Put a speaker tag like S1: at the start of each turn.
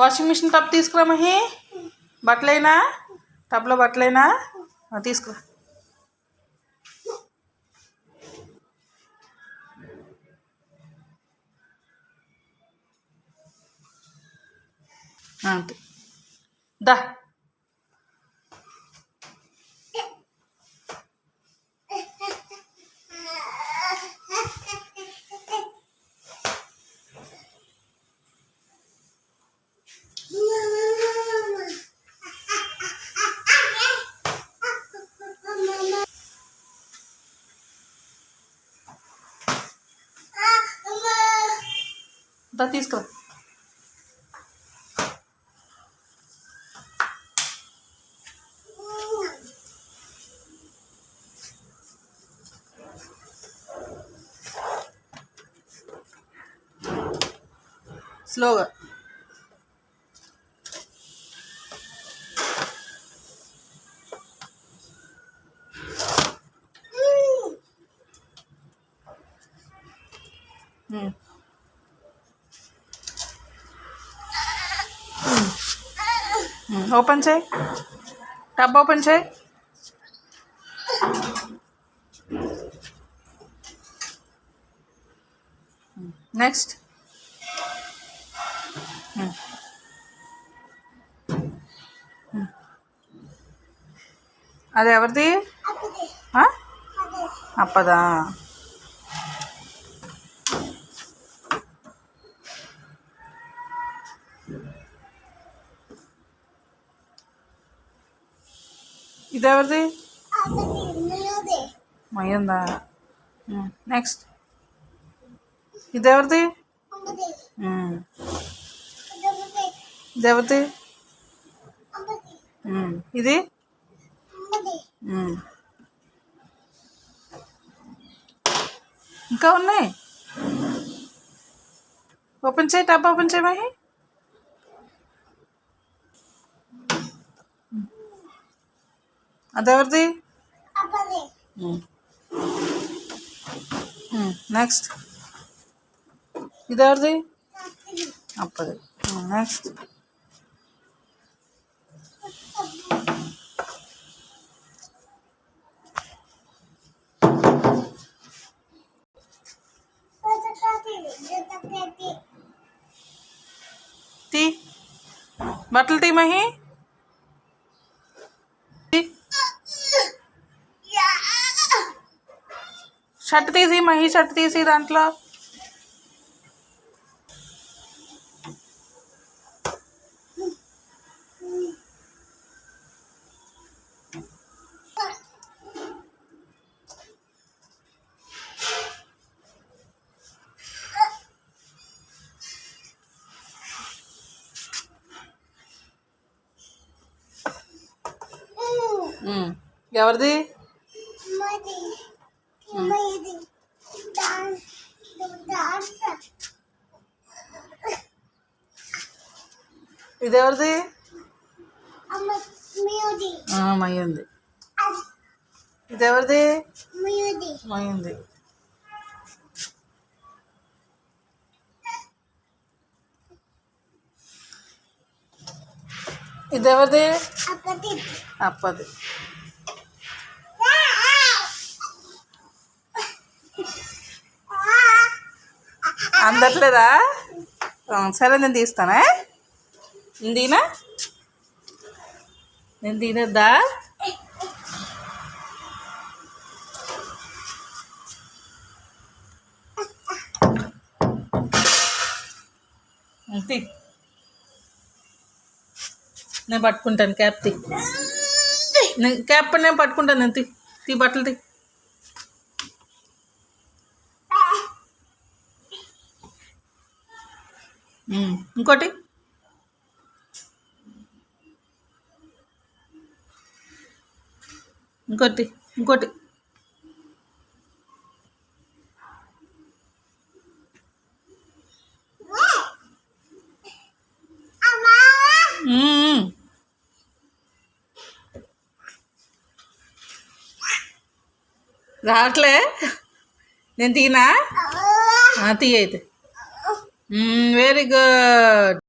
S1: Washing machine tub తీసుకురా మహి. బట్టలేనా టబ్లో బట్టలేనా తీసుకురా. అంతే దా. దా తీసుకురా. స్లోగా. ఓపెన్ చేయి, టబ్ ఓపెన్ చేయి. నెక్స్ట్ అది ఎవరిది? అప్పదా. ఇది ఎవరిది? మయ్యందా. నెక్స్ట్ ఇది ఎవరిది? ఇది ఎవరిది? ఇది ఇంకా ఉన్నాయి. ఓపెన్ చేయి, టబ్ ఓపెన్ చేయి మహి. అదెవరిది? నెక్స్ట్ ఇదెవరిది? అప్పది. నెక్స్ట్ తీ బట్టలు తీ మహి. షర్ట్ తీసి మహి, షర్ట్ తీసి దాంట్లో. ఎవరిది? ఇది ఎవరిది? మయ్యంది. ఇది ఎవరిది? మయ్యంది. ఇది ఎవరిది? అప్పది. అందట్లేదా? సరే నేను తీస్తానా. దీనా నేను తినేద్దా? తీ, నేను పట్టుకుంటాను. క్యాప్ తీ, క్యాప్ నేను పట్టుకుంటాను. నేను తీ బట్టలు తీ. ఇంకోటి ఇంకోటి ఇంకోటి రావట్లే. నేను తీనా? తీ అయితే. Very good.